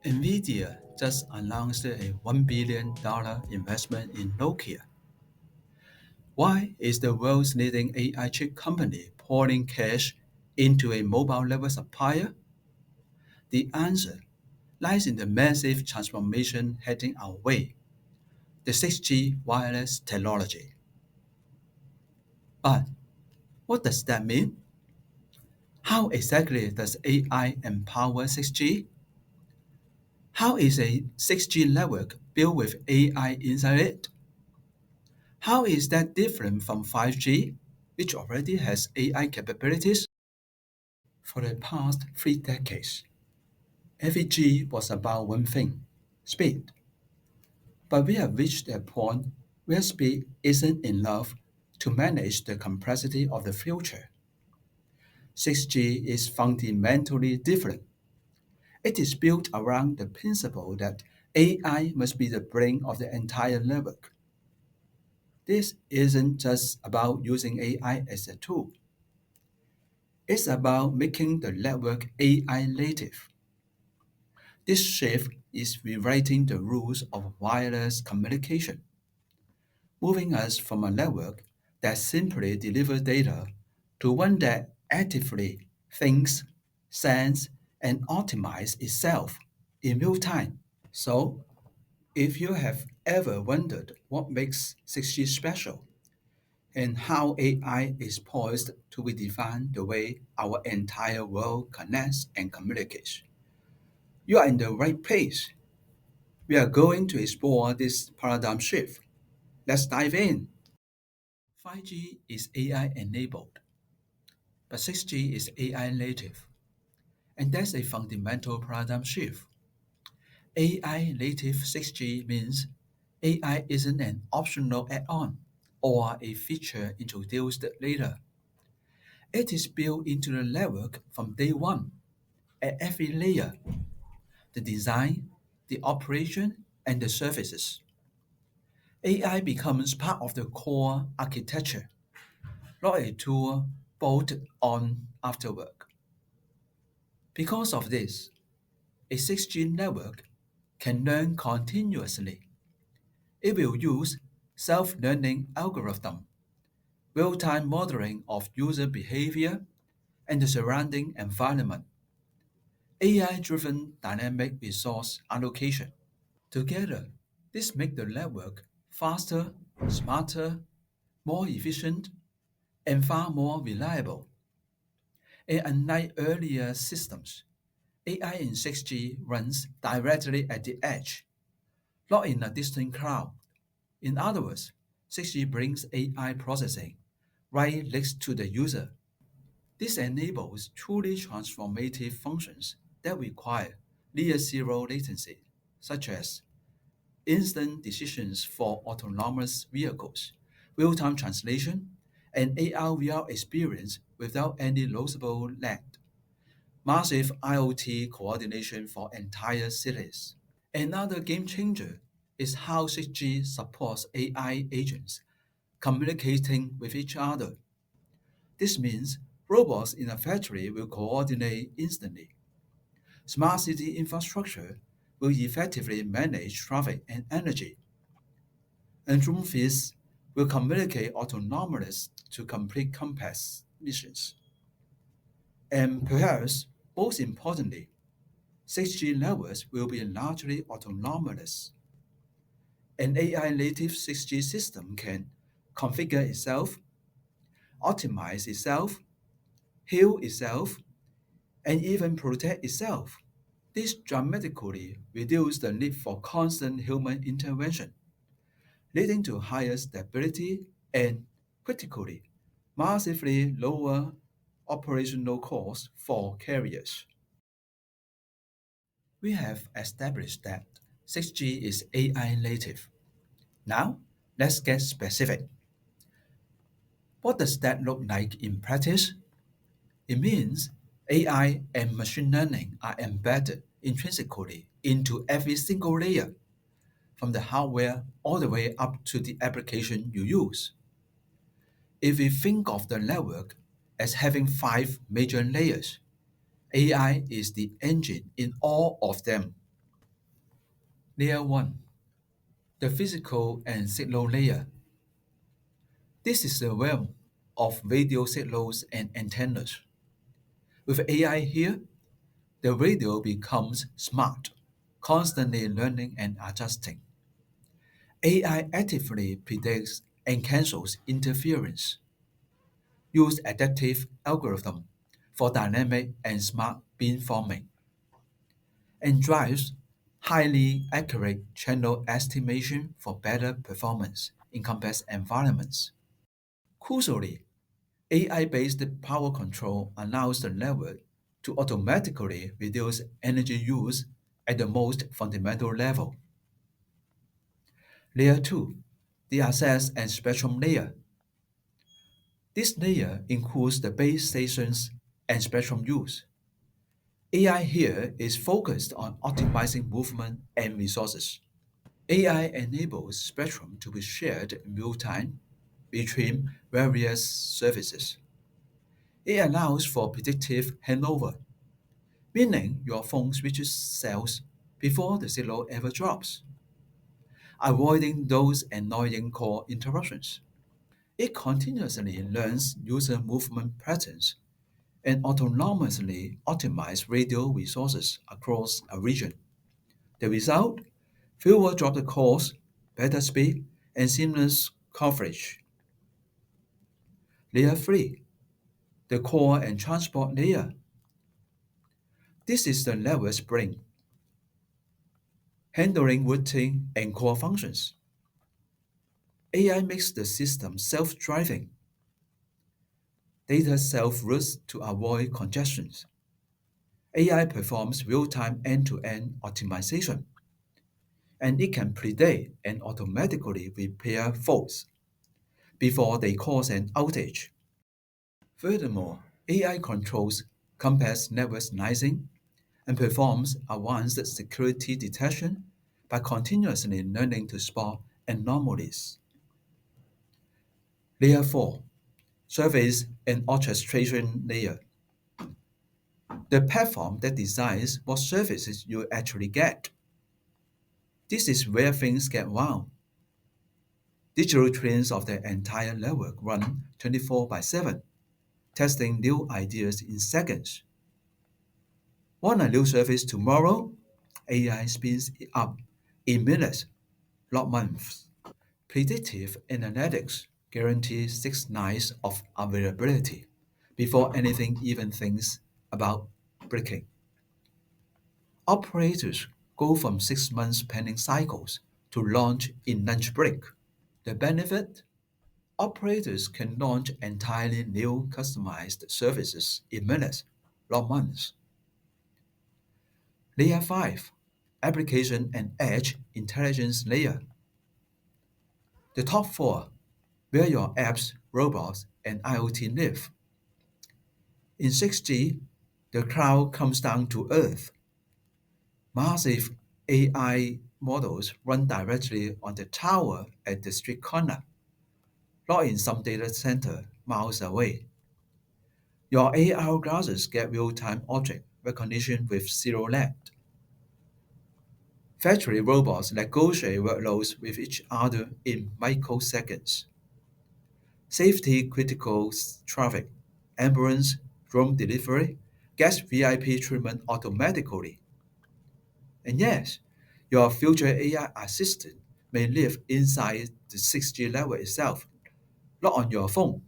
NVIDIA just announced a $1 billion investment in Nokia. Why is the world's leading AI chip company pouring cash into a mobile level supplier? The answer lies in the massive transformation heading our way, the 6G wireless technology. But what does that mean? How exactly does AI empower 6G? How is a 6G network built with AI inside it? How is that different from 5G, which already has AI capabilities? For the past 3 decades, every G was about one thing: speed. But we have reached a point where speed isn't enough to manage the complexity of the future. 6G is fundamentally different. It is built around the principle that AI must be the brain of the entire network. This isn't just about using AI as a tool. It's about making the network AI native. This shift is rewriting the rules of wireless communication, moving us from a network that simply delivers data to one that actively thinks, sends, and optimizes itself in real time. So, if you have ever wondered what makes 6G special and how AI is poised to redefine the way our entire world connects and communicates, you are in the right place. We are going to explore this paradigm shift. Let's dive in. 5G is AI enabled, but 6G is AI native. And that's a fundamental paradigm shift. AI native 6G means AI isn't an optional add on or a feature introduced later. It is built into the network from day one at every layer: the design, the operation, and the services. AI becomes part of the core architecture, not a tool bolted on afterward. Because of this, a 6G network can learn continuously. It will use self-learning algorithm, real-time modeling of user behavior and the surrounding environment, AI-driven dynamic resource allocation. Together, this makes the network faster, smarter, more efficient, and far more reliable. And unlike earlier systems, AI in 6G runs directly at the edge, not in a distant cloud. In other words, 6G brings AI processing right next to the user. This enables truly transformative functions that require near zero latency, such as instant decisions for autonomous vehicles, real-time translation, and AR/VR experience without any noticeable lag, massive IoT coordination for entire cities. Another game changer is how 6G supports AI agents communicating with each other. This means robots in a factory will coordinate instantly. Smart city infrastructure will effectively manage traffic and energy, and drone fleets will communicate autonomously to complete complex missions. And perhaps most importantly, 6G networks will be largely autonomous. An AI native 6G system can configure itself, optimize itself, heal itself, and even protect itself. This dramatically reduces the need for constant human intervention, leading to higher stability and, critically, massively lower operational costs for carriers. We have established that 6G is AI native. Now, let's get specific. What does that look like in practice? It means AI and machine learning are embedded intrinsically into every single layer, from the hardware all the way up to the application you use. If we think of the network as having five major layers, AI is the engine in all of them. Layer 1. The physical and signal layer. This is the realm of radio signals and antennas. With AI here, the radio becomes smart, constantly learning and adjusting. AI actively predicts and cancels interference. Use adaptive algorithm for dynamic and smart beamforming, and drives highly accurate channel estimation for better performance in complex environments. Crucially, AI-based power control allows the network to automatically reduce energy use at the most fundamental level. Layer 2. The access and spectrum layer. This layer includes the base stations and spectrum use. AI here is focused on optimizing movement and resources. AI enables spectrum to be shared in real time between various services. It allows for predictive handover, meaning your phone switches cells before the signal ever drops, avoiding those annoying call interruptions. It continuously learns user movement patterns and autonomously optimizes radio resources across a region. The result? Fewer dropped calls, better speed, and seamless coverage. Layer 3. The core and transport layer. This is the network's brain, handling routing and core functions. AI makes the system self-driving. Data self-routes to avoid congestions. AI performs real-time end-to-end optimization, and it can predict and automatically repair faults before they cause an outage. Furthermore, AI controls complex network slicing and performs advanced security detection by continuously learning to spot anomalies. Layer 4. Service and orchestration layer. The platform that decides what services you actually get. This is where things get wild. Digital twins of the entire network run 24 by 7, testing new ideas in seconds. Want a new service tomorrow? AI spins it up in minutes, not months. Predictive analytics guarantees 6 nines of availability before anything even thinks about breaking. Operators go from 6 months planning cycles to launch in lunch break. The benefit? Operators can launch entirely new customized services in minutes, not months. Layer 5. Application and Edge Intelligence Layer. The top four, where your apps, robots, and IoT live. In 6G, the cloud comes down to Earth. Massive AI models run directly on the tower at the street corner, not in some data center miles away. Your AR glasses get real-time object recognition with zero lag. Factory robots negotiate workloads with each other in microseconds. Safety critical traffic, ambulance, drone delivery, gets VIP treatment automatically. And yes, your future AI assistant may live inside the 6G level itself, not on your phone.